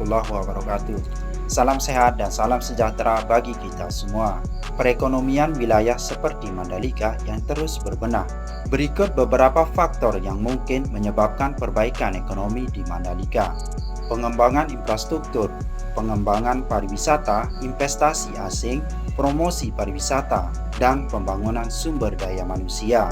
warahmatullahi wabarakatuh. Salam sehat dan salam sejahtera bagi kita semua. Perekonomian wilayah seperti Mandalika yang terus berbenah. Berikut beberapa faktor yang mungkin menyebabkan perbaikan ekonomi di Mandalika. Pengembangan infrastruktur, pengembangan pariwisata, investasi asing, promosi pariwisata, dan pembangunan sumber daya manusia.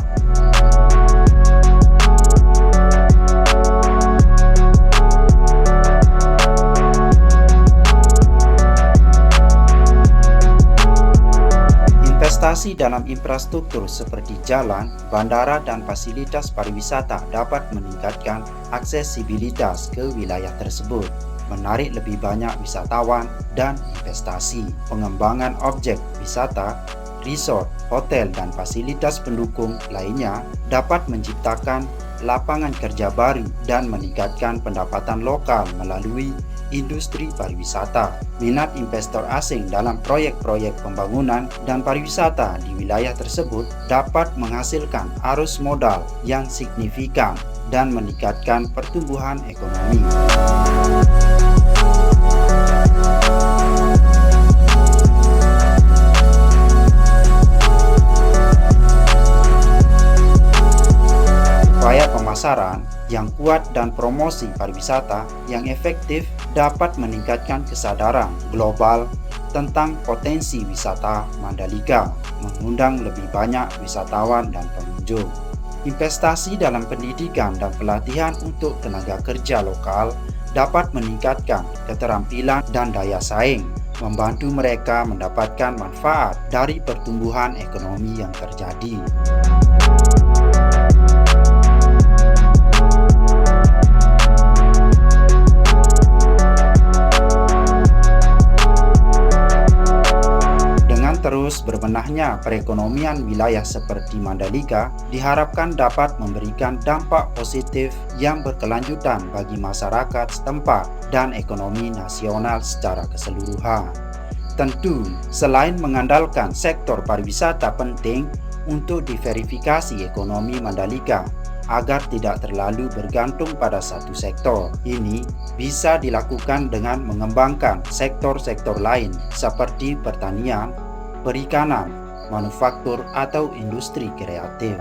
Investasi dalam infrastruktur seperti jalan, bandara, dan fasilitas pariwisata dapat meningkatkan aksesibilitas ke wilayah tersebut, menarik lebih banyak wisatawan dan investasi. Pengembangan objek wisata, resort, hotel, dan fasilitas pendukung lainnya dapat menciptakan lapangan kerja baru dan meningkatkan pendapatan lokal melalui industri pariwisata. Minat investor asing dalam proyek-proyek pembangunan dan pariwisata di wilayah tersebut dapat menghasilkan arus modal yang signifikan dan meningkatkan pertumbuhan ekonomi. Upaya pemasaran yang kuat dan promosi pariwisata yang efektif dapat meningkatkan kesadaran global tentang potensi wisata Mandalika, mengundang lebih banyak wisatawan dan pengunjung. Investasi dalam pendidikan dan pelatihan untuk tenaga kerja lokal dapat meningkatkan keterampilan dan daya saing, membantu mereka mendapatkan manfaat dari pertumbuhan ekonomi yang terjadi. Terus berbenahnya perekonomian wilayah seperti Mandalika diharapkan dapat memberikan dampak positif yang berkelanjutan bagi masyarakat setempat dan ekonomi nasional secara keseluruhan. Tentu, selain mengandalkan sektor pariwisata penting untuk diverifikasi ekonomi Mandalika agar tidak terlalu bergantung pada satu sektor. Ini bisa dilakukan dengan mengembangkan sektor-sektor lain seperti pertanian, perikanan, manufaktur, atau industri kreatif.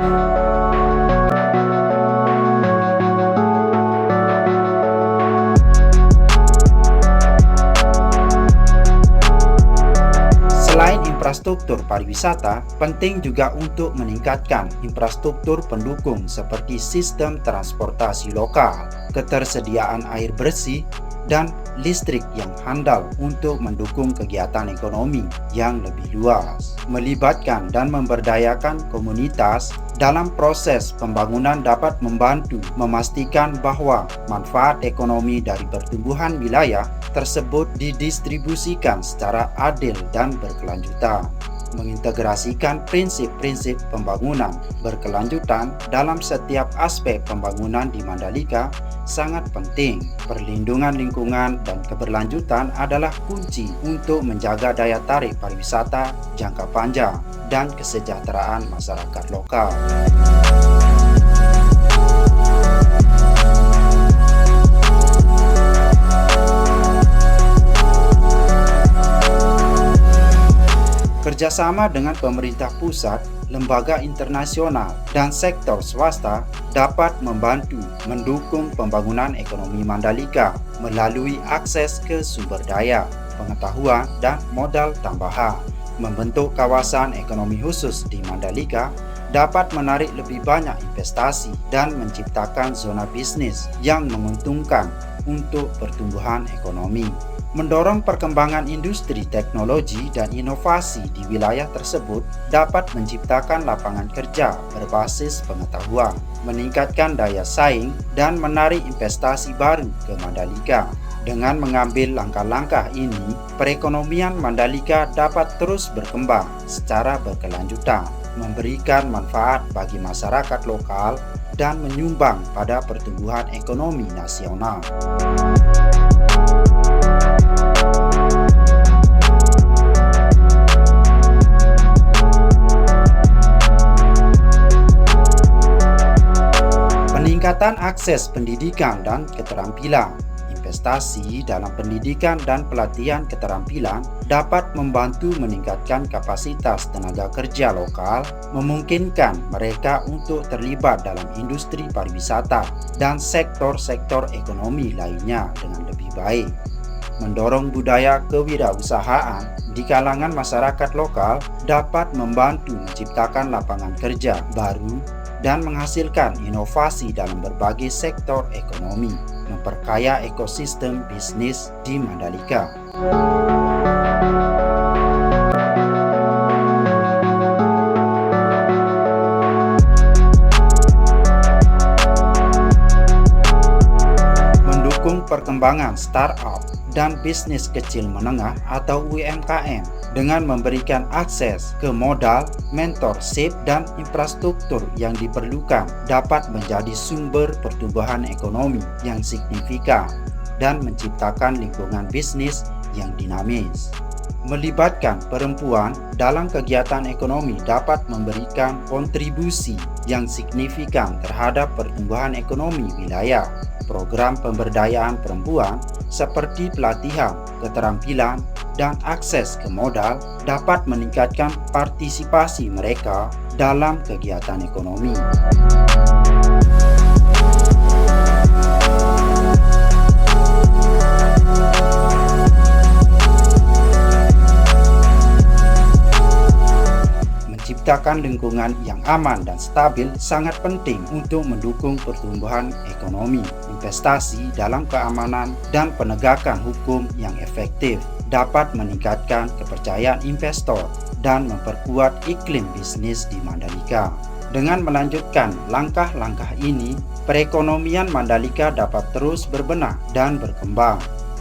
Selain infrastruktur pariwisata, penting juga untuk meningkatkan infrastruktur pendukung seperti sistem transportasi lokal, ketersediaan air bersih, dan listrik yang handal untuk mendukung kegiatan ekonomi yang lebih luas. Melibatkan dan memberdayakan komunitas dalam proses pembangunan dapat membantu memastikan bahwa manfaat ekonomi dari pertumbuhan wilayah tersebut didistribusikan secara adil dan berkelanjutan. Mengintegrasikan prinsip-prinsip pembangunan berkelanjutan dalam setiap aspek pembangunan di Mandalika sangat penting. Perlindungan lingkungan dan keberlanjutan adalah kunci untuk menjaga daya tarik pariwisata jangka panjang dan kesejahteraan masyarakat lokal. Kerjasama dengan pemerintah pusat, lembaga internasional, dan sektor swasta dapat membantu mendukung pembangunan ekonomi Mandalika melalui akses ke sumber daya, pengetahuan, dan modal tambahan. Membentuk kawasan ekonomi khusus di Mandalika dapat menarik lebih banyak investasi dan menciptakan zona bisnis yang menguntungkan untuk pertumbuhan ekonomi. Mendorong perkembangan industri teknologi dan inovasi di wilayah tersebut dapat menciptakan lapangan kerja berbasis pengetahuan, meningkatkan daya saing, dan menarik investasi baru ke Mandalika. Dengan mengambil langkah-langkah ini, perekonomian Mandalika dapat terus berkembang secara berkelanjutan, memberikan manfaat bagi masyarakat lokal, dan menyumbang pada pertumbuhan ekonomi nasional. Peningkatan akses pendidikan dan keterampilan, investasi dalam pendidikan dan pelatihan keterampilan dapat membantu meningkatkan kapasitas tenaga kerja lokal, memungkinkan mereka untuk terlibat dalam industri pariwisata dan sektor-sektor ekonomi lainnya dengan lebih baik. Mendorong budaya kewirausahaan di kalangan masyarakat lokal dapat membantu menciptakan lapangan kerja baru dan menghasilkan inovasi dalam berbagai sektor ekonomi, memperkaya ekosistem bisnis di Mandalika. Mendukung perkembangan startup dan bisnis kecil menengah atau UMKM dengan memberikan akses ke modal, mentorship, dan infrastruktur yang diperlukan dapat menjadi sumber pertumbuhan ekonomi yang signifikan dan menciptakan lingkungan bisnis yang dinamis. Melibatkan perempuan dalam kegiatan ekonomi dapat memberikan kontribusi yang signifikan terhadap pertumbuhan ekonomi wilayah. Program pemberdayaan perempuan seperti pelatihan, keterampilan, dan akses ke modal dapat meningkatkan partisipasi mereka dalam kegiatan ekonomi. Menciptakan lingkungan yang aman dan stabil sangat penting untuk mendukung pertumbuhan ekonomi. Investasi dalam keamanan dan penegakan hukum yang efektif dapat meningkatkan kepercayaan investor dan memperkuat iklim bisnis di Mandalika. Dengan melanjutkan langkah-langkah ini, perekonomian Mandalika dapat terus berbenah dan berkembang,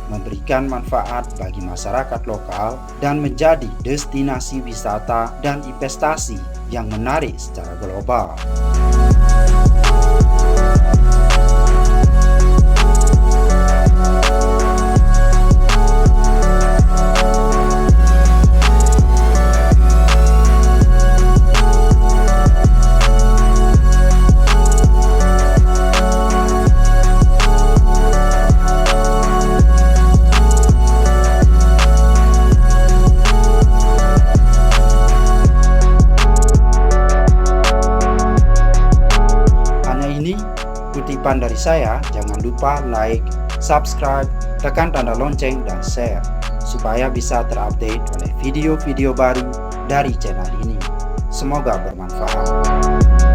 memberikan manfaat bagi masyarakat lokal dan menjadi destinasi wisata dan investasi yang menarik secara global. Kutipan dari saya, jangan lupa like, subscribe, tekan tanda lonceng, dan share supaya bisa terupdate oleh video-video baru dari channel ini. Semoga bermanfaat.